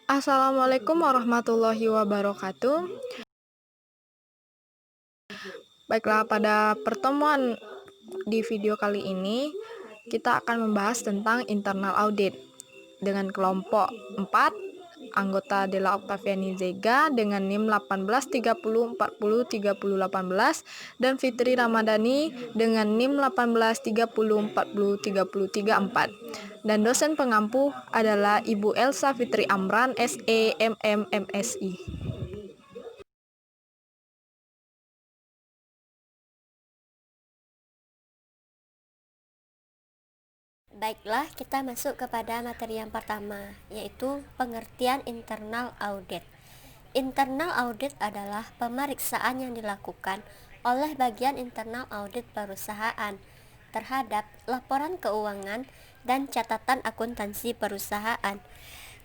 Assalamualaikum warahmatullahi wabarakatuh. Baiklah, pada pertemuan di video kali ini kita akan membahas tentang internal audit dengan kelompok 4 anggota Della Octaviani Zega dengan NIM 1830403018 dan Fitri Ramadhani dengan NIM 1830403034 dan dosen pengampu adalah Ibu Elsa Fitri Amran SE MM MSI. Baiklah, kita masuk kepada materi yang pertama, yaitu pengertian internal audit. Internal audit adalah pemeriksaan yang dilakukan oleh bagian internal audit perusahaan terhadap laporan keuangan dan catatan akuntansi perusahaan,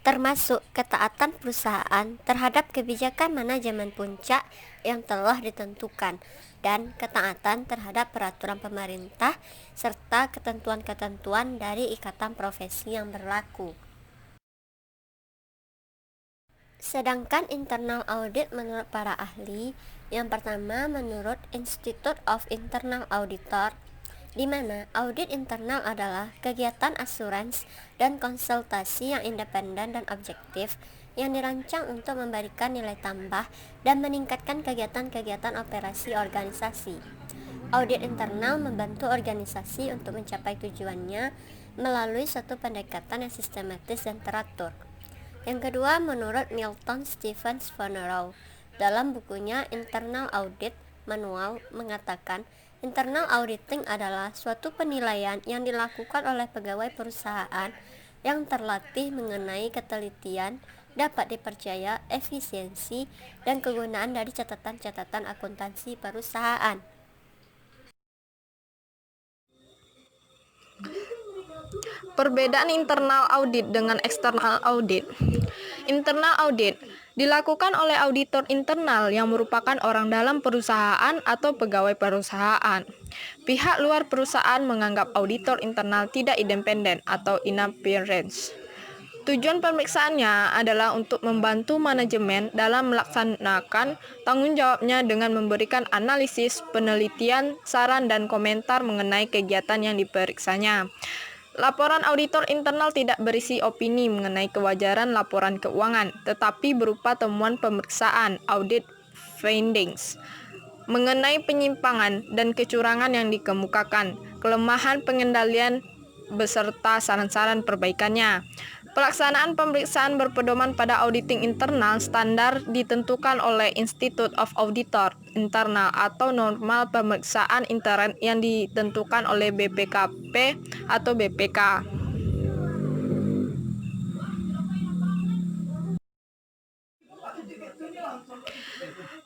termasuk ketaatan perusahaan terhadap kebijakan manajemen puncak yang telah ditentukan dan ketaatan terhadap peraturan pemerintah serta ketentuan-ketentuan dari ikatan profesi yang berlaku. Sedangkan internal audit menurut para ahli, yang pertama menurut Institute of Internal Auditor, di mana audit internal adalah kegiatan asuransi dan konsultasi yang independen dan objektif yang dirancang untuk memberikan nilai tambah dan meningkatkan kegiatan-kegiatan operasi organisasi. Audit internal membantu organisasi untuk mencapai tujuannya melalui suatu pendekatan yang sistematis dan teratur. Yang kedua, menurut Milton Stevens Vonnegut, dalam bukunya Internal Audit Manual mengatakan, internal auditing adalah suatu penilaian yang dilakukan oleh pegawai perusahaan yang terlatih mengenai ketelitian, dapat dipercaya, efisiensi, dan kegunaan dari catatan-catatan akuntansi perusahaan. Perbedaan internal audit dengan eksternal audit. Internal audit dilakukan oleh auditor internal yang merupakan orang dalam perusahaan atau pegawai perusahaan. Pihak luar perusahaan menganggap auditor internal tidak independen atau inappearance. Tujuan pemeriksaannya adalah untuk membantu manajemen dalam melaksanakan tanggung jawabnya dengan memberikan analisis, penelitian, saran, dan komentar mengenai kegiatan yang diperiksanya. Laporan auditor internal tidak berisi opini mengenai kewajaran laporan keuangan, tetapi berupa temuan pemeriksaan audit findings mengenai penyimpangan dan kecurangan yang dikemukakan, kelemahan pengendalian beserta saran-saran perbaikannya. Pelaksanaan pemeriksaan berpedoman pada auditing internal standar ditentukan oleh Institute of Auditor Internal atau normal pemeriksaan intern yang ditentukan oleh BPKP atau BPK.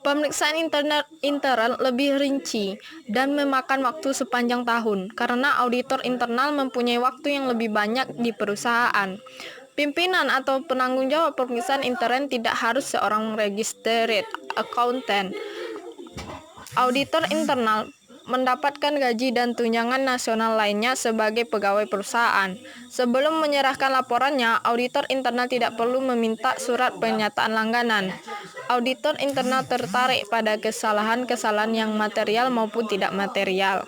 Pemeriksaan intern lebih rinci dan memakan waktu sepanjang tahun karena auditor internal mempunyai waktu yang lebih banyak di perusahaan. Pimpinan atau penanggung jawab pemeriksaan intern tidak harus seorang registered accountant. Auditor internal mendapatkan gaji dan tunjangan nasional lainnya sebagai pegawai perusahaan. Sebelum menyerahkan laporannya, auditor internal tidak perlu meminta surat pernyataan langganan. Auditor internal tertarik pada kesalahan-kesalahan yang material maupun tidak material.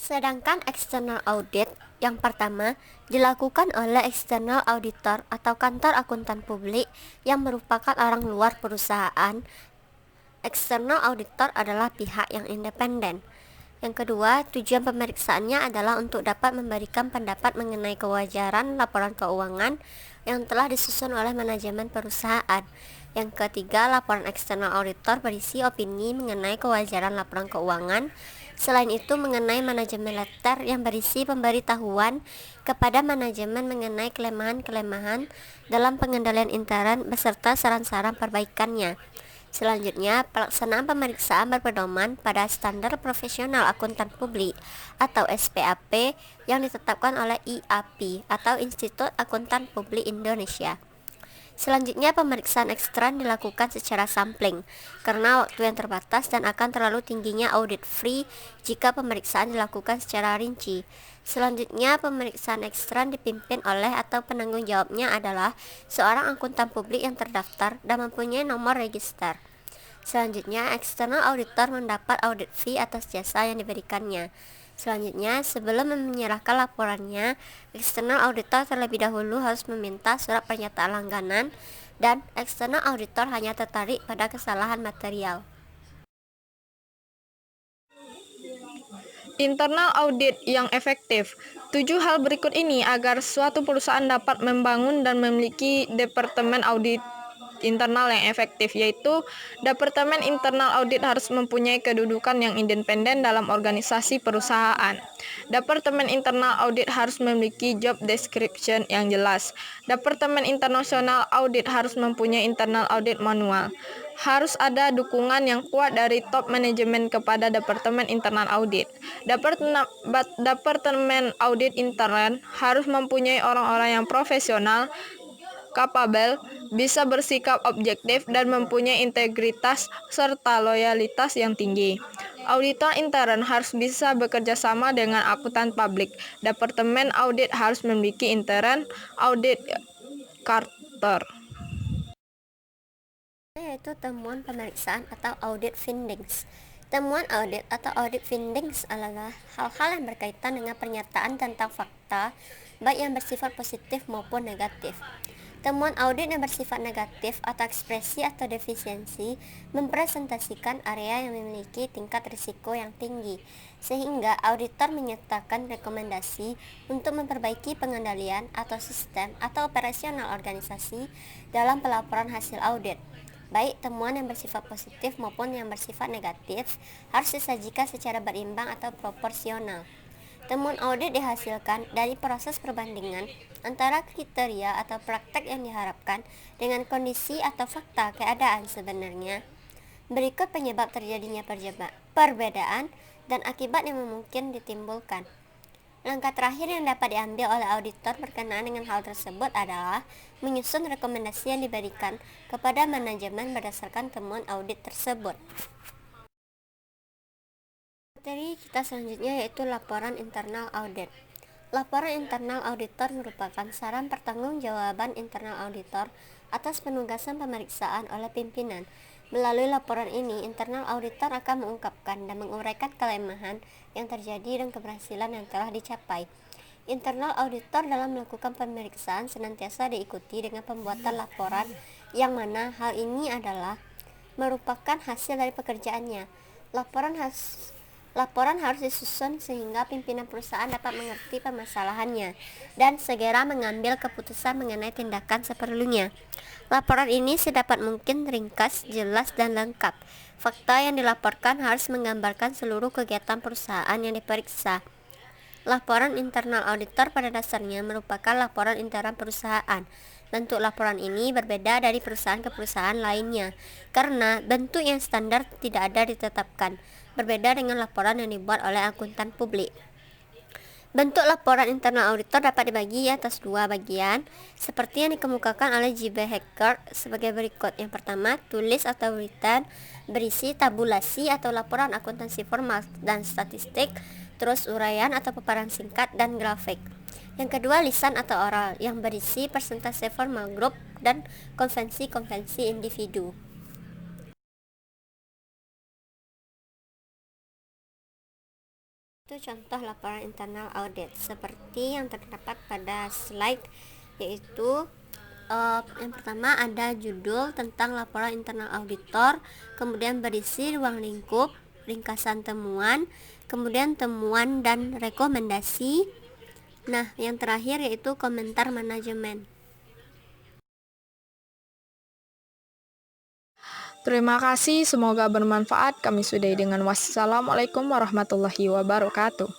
Sedangkan external audit, yang pertama, dilakukan oleh external auditor atau kantor akuntan publik yang merupakan orang luar perusahaan. External auditor adalah pihak yang independen. Yang kedua, tujuan pemeriksaannya adalah untuk dapat memberikan pendapat mengenai kewajaran laporan keuangan yang telah disusun oleh manajemen perusahaan. Yang ketiga, laporan eksternal auditor berisi opini mengenai kewajaran laporan keuangan. Selain itu, mengenai manajemen letter yang berisi pemberitahuan kepada manajemen mengenai kelemahan-kelemahan dalam pengendalian intern beserta saran-saran perbaikannya. Selanjutnya, pelaksanaan pemeriksaan berpedoman pada standar profesional akuntan publik atau SPAP yang ditetapkan oleh IAP atau Institut Akuntan Publik Indonesia. Selanjutnya, pemeriksaan ekstern dilakukan secara sampling karena waktu yang terbatas dan akan terlalu tingginya audit fee jika pemeriksaan dilakukan secara rinci. Selanjutnya, pemeriksaan ekstern dipimpin oleh atau penanggung jawabnya adalah seorang akuntan publik yang terdaftar dan mempunyai nomor register. Selanjutnya, external auditor mendapat audit fee atas jasa yang diberikannya. Selanjutnya, sebelum menyerahkan laporannya, external auditor terlebih dahulu harus meminta surat pernyataan langganan dan external auditor hanya tertarik pada kesalahan material. Internal audit yang efektif. 7 hal berikut ini agar suatu perusahaan dapat membangun dan memiliki departemen audit internal yang efektif, yaitu Departemen Internal Audit harus mempunyai kedudukan yang independen dalam organisasi perusahaan. Departemen Internal Audit harus memiliki job description yang jelas. Departemen International Audit harus mempunyai internal audit manual. Harus ada dukungan yang kuat dari top manajemen kepada Departemen Internal Audit. Departemen Audit Intern harus mempunyai orang-orang yang profesional, kapabel, bisa bersikap objektif, dan mempunyai integritas serta loyalitas yang tinggi. Auditor intern harus bisa bekerja sama dengan akuntan publik. Departemen audit harus memiliki intern audit charter. Yaitu temuan pemeriksaan atau audit findings. Temuan audit atau audit findings adalah hal-hal yang berkaitan dengan pernyataan tentang fakta, baik yang bersifat positif maupun negatif. Temuan audit yang bersifat negatif atau ekspresi atau defisiensi mempresentasikan area yang memiliki tingkat risiko yang tinggi, sehingga auditor menyatakan rekomendasi untuk memperbaiki pengendalian atau sistem atau operasional organisasi dalam pelaporan hasil audit. Baik temuan yang bersifat positif maupun yang bersifat negatif harus disajikan secara berimbang atau proporsional. Temuan audit dihasilkan dari proses perbandingan antara kriteria atau praktek yang diharapkan dengan kondisi atau fakta keadaan sebenarnya. Berikut penyebab terjadinya perbedaan dan akibat yang mungkin ditimbulkan. Langkah terakhir yang dapat diambil oleh auditor berkenaan dengan hal tersebut adalah menyusun rekomendasi yang diberikan kepada manajemen berdasarkan temuan audit tersebut. Materi kita selanjutnya yaitu laporan internal audit. Laporan internal auditor merupakan saran pertanggungjawaban internal auditor atas penugasan pemeriksaan oleh pimpinan. Melalui laporan ini, internal auditor akan mengungkapkan dan menguraikan kelemahan yang terjadi dan keberhasilan yang telah dicapai. Internal auditor dalam melakukan pemeriksaan senantiasa diikuti dengan pembuatan laporan yang mana hal ini adalah merupakan hasil dari pekerjaannya. Laporan harus disusun sehingga pimpinan perusahaan dapat mengerti permasalahannya dan segera mengambil keputusan mengenai tindakan seperlunya. Laporan ini sedapat mungkin ringkas, jelas, dan lengkap. Fakta yang dilaporkan harus menggambarkan seluruh kegiatan perusahaan yang diperiksa. Laporan internal auditor pada dasarnya merupakan laporan internal perusahaan. Bentuk laporan ini berbeda dari perusahaan ke perusahaan lainnya karena bentuk yang standar tidak ada ditetapkan, berbeda dengan laporan yang dibuat oleh akuntan publik. Bentuk laporan internal auditor dapat dibagi atas dua bagian, seperti yang dikemukakan oleh J.B. Hacker sebagai berikut. Yang pertama, tulis atau written, berisi tabulasi atau laporan akuntansi formal dan statistik, terus uraian atau paparan singkat dan grafik. Yang kedua, lisan atau oral, yang berisi persentase formal grup dan konvensi-konvensi individu. Itu contoh laporan internal audit seperti yang terdapat pada slide, yaitu yang pertama ada judul tentang laporan internal auditor, kemudian berisi ruang lingkup, ringkasan temuan, kemudian temuan dan rekomendasi. Nah, yang terakhir yaitu komentar manajemen. Terima kasih, semoga bermanfaat. Kami sudahi dengan wassalamualaikum warahmatullahi wabarakatuh.